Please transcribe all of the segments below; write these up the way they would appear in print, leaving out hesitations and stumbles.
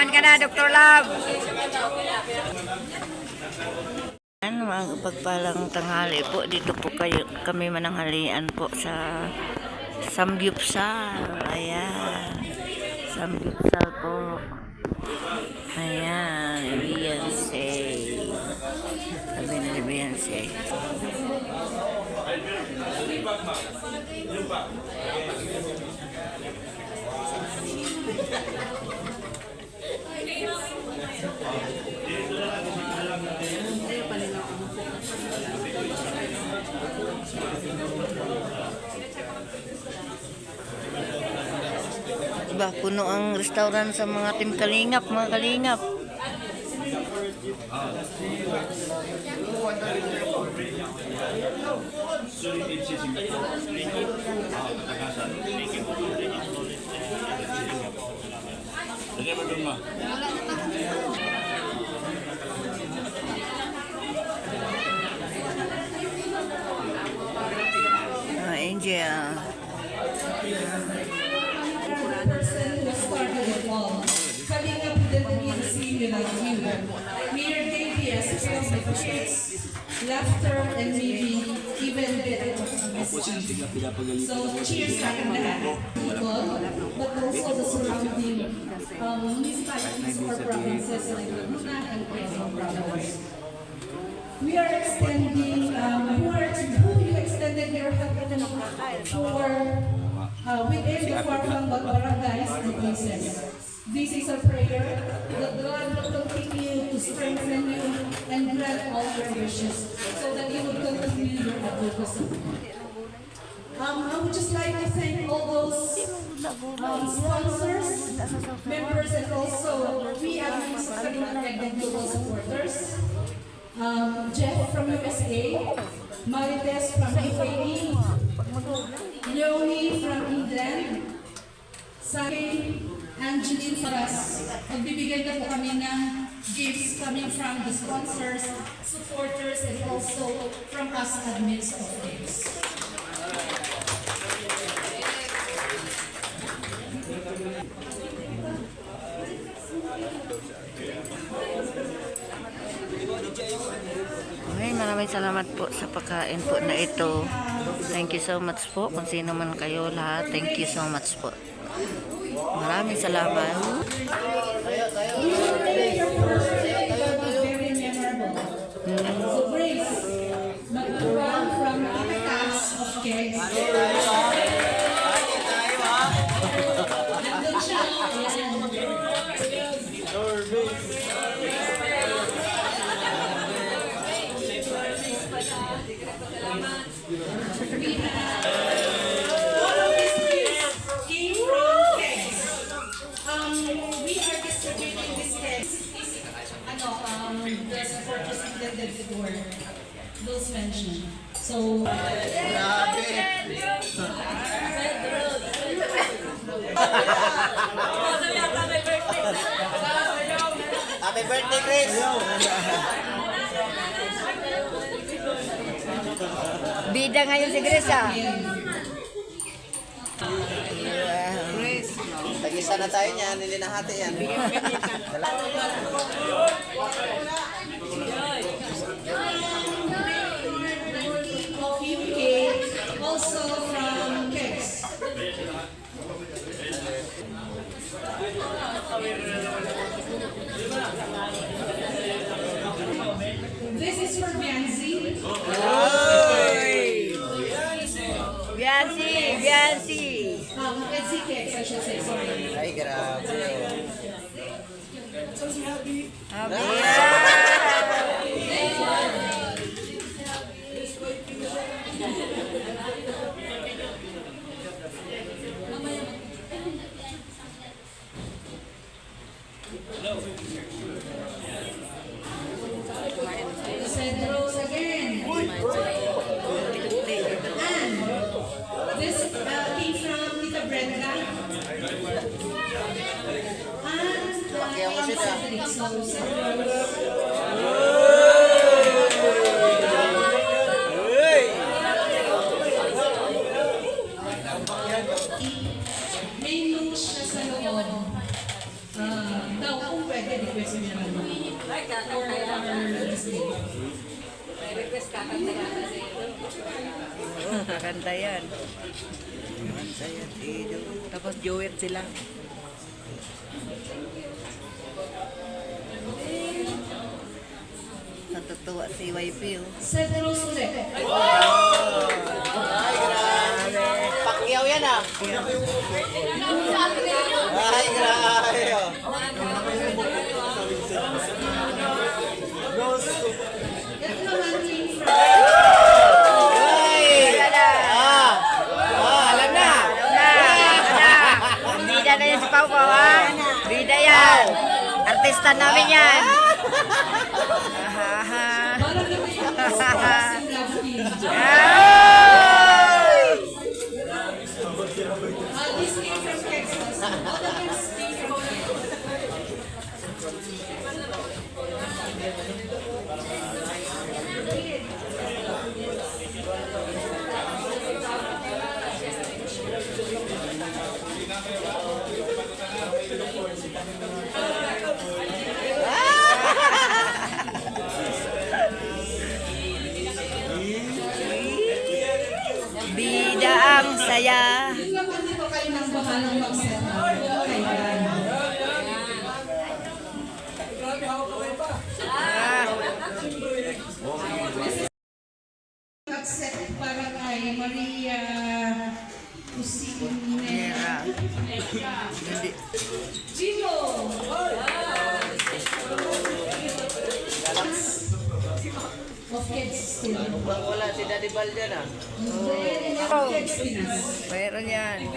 Yaman ka na, Dr. Love. Mga pagpalang tanghali po, dito po kami mananghalian po sa Samgyupsal. Ayan, Samgyupsal po. Ayan, Beyonce. Sabi na ni Beyonce. Diba, puno ang restaurant sa mga Team Kalingap, mga Kalingap. Angel. Kalingap didn't be the same without you. Mayor KPS filled with cheers, laughter, and maybe even bit of mischief. So cheers sa akin lahat. People, but also the surrounding municipalities or provinces like Laguna and Quezon province. We are extending, who you extended your help for within the far-flung barangays and places. This is a prayer that God will continue to strengthen you and grant all your wishes so that you will continue your advocacy. I would just like to thank all those sponsors, members, and also we admins of Kalingap and global supporters. Jeff from USA, Marites from UAE, Leonie from England, Sari, Angeline Faras. Magbibigay na po kami ng gifts coming from the sponsors, supporters, and also from us admins of games. Okay, maraming salamat po sa pagkain po na ito. Thank you so much po. Kung sino man kayo lahat, thank you so much po. Maraming salamat. So Grace, magturuan from our cast of kids. Nandun siya. We are distributing this case. The supporters intended for those mentioned. So, Happy birthday, Chris! Bida ngayon si Grace, ah. Tag-isa na tayo niyan, hindi na hati yan. also from Kids. This is for Bianzi. Biancy. Bianzi Cakes, I should say, sorry. Ay, grabe. Cedros again. And this came from Tita Brenda. And from Cedric. So Cedros. May notes siya sa loob. Daw kung request niya lang. For our listening. Oo, kakanta yan. Tapos duet sila. Natutuwa si YP. Oh. Seth Rose ulit. Pacquiao yan ah. Ay, grabe. Oh. Ito naman came from Ay! Alam na. Bida na yan si Pau Pau, ha? Bida yan. Artista namin yan. Parang naman yung Bossing Love Team. This came from Texas. All of us came from Texas. Bida ang saya. Yung naman dito kayo nang bahalang mag-set up. Kailan? Mag-set para kay Maria Cusinera. Hindi. Gino! Of kids still. Wala si Daddy Bal dyan ah. Then, of kids still. Mayroon yan.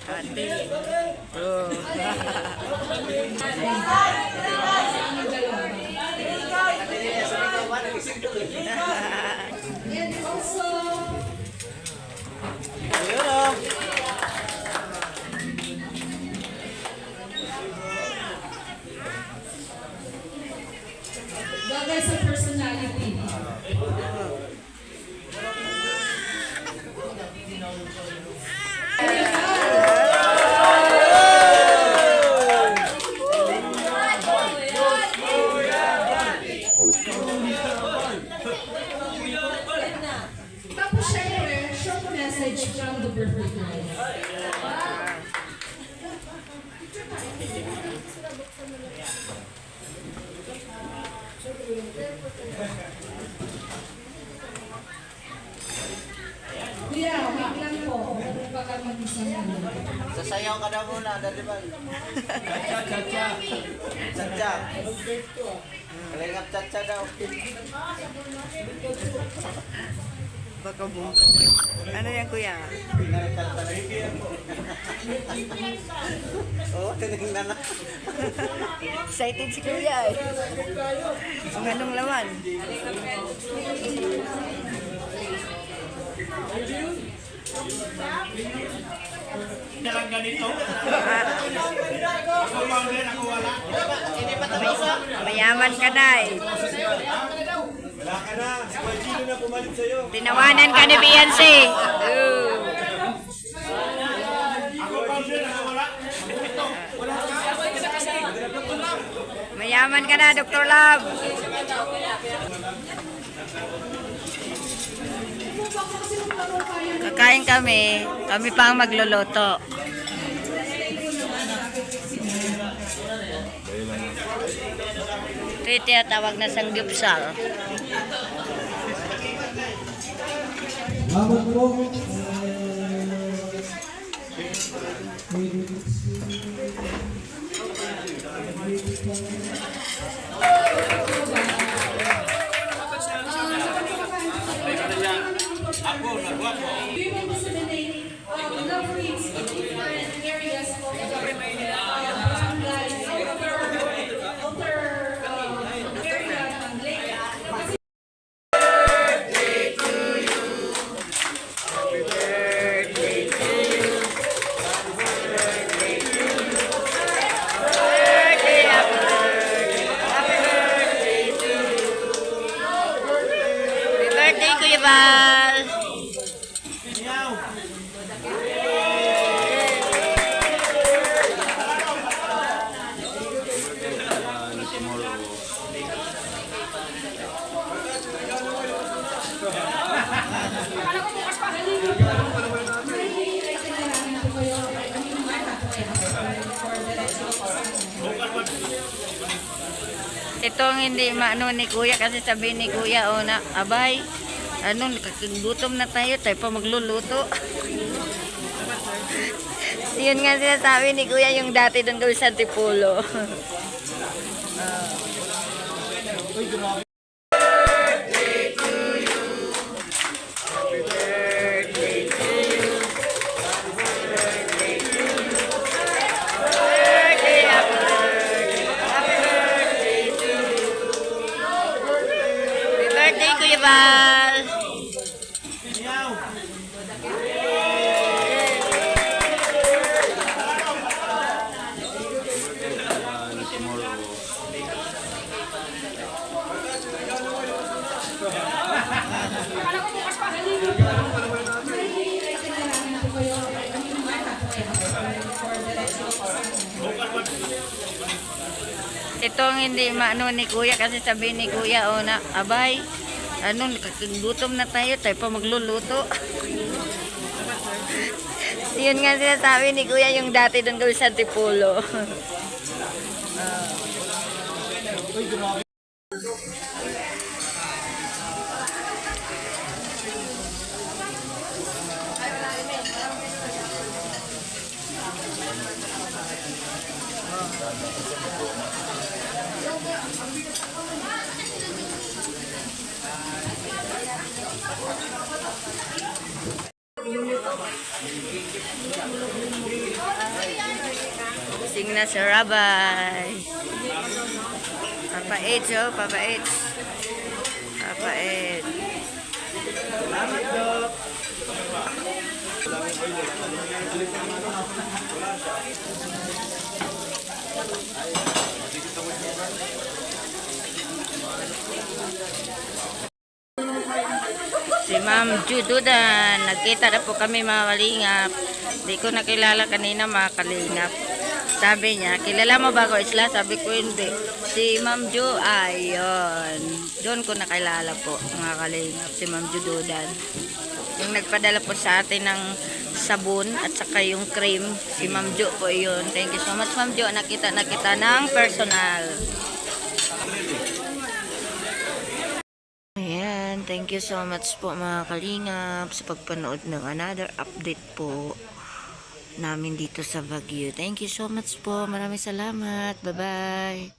Ate. Oh. And also, Ayun oh. bagay sa personality. Tapos syempre, short message from the birthday girl. Kuya, wait lang po. Baka mag-isang ano. Sasayaw ka daw muna, Daddy Bal. Tsa-tsa. Kalingap tsa-tsa daw. Baka mo. Ano yan, kuya? Oo, tinignan na. Excited si kuya eh. Ang anong laman? Dalang ganito. Ako lang din, ako wala. Hindi pa tapos ah. Mayaman ka na eh. Wala ka na. Si Pagino na pumalit sa'yo. Tinawanan ka ni Beyonce. Oh. Ako lang din, ako wala. Mayaman ka na, Dr. Love. Kakain kami. Kami pa ang magluluto. Ito yung tinatawag na sanggupsal. Salamat po. We will disseminate love reads in different areas of the government. Like outer area ng lake. Kasi Happy birthday, Kuya Val! Ito ang hindi maano ni Kuya kasi sabi ni Kuya, o na, abay, ano, gutom na tayo pa magluluto. Yun nga sinasabi ni Kuya yung dati doon kami sa Antipolo. Happy birthday, Kuya Val! Ito ang hindi maano ni Kuya kasi sabi ni Kuya, o na, abay, ano, gutom na tayo pa magluluto. Yun nga sinasabi ni Kuya yung dati doon kami sa Antipolo. Sing na si Rabay. Papa Eds, oh, Papa Eds. Papa Eds. Si Ma'am Jududan, nagkita na po kami mga kalingap. Hindi ko nakilala kanina mga kalingap. Sabi niya, kilala mo ba ko Isla? Sabi ko hindi. Si Ma'am Ju, ayun. Doon ko nakilala po mga kalingap, si Ma'am Jududan. Yung nagpadala po sa atin ng sabon at saka yung cream, si Ma'am Ju po yun. Thank you so much Ma'am Ju, nakita ng personal. Ayan, thank you so much po mga kalingap sa pagpanood ng another update po namin dito sa Baguio. Thank you so much po. Maraming salamat. Bye-bye.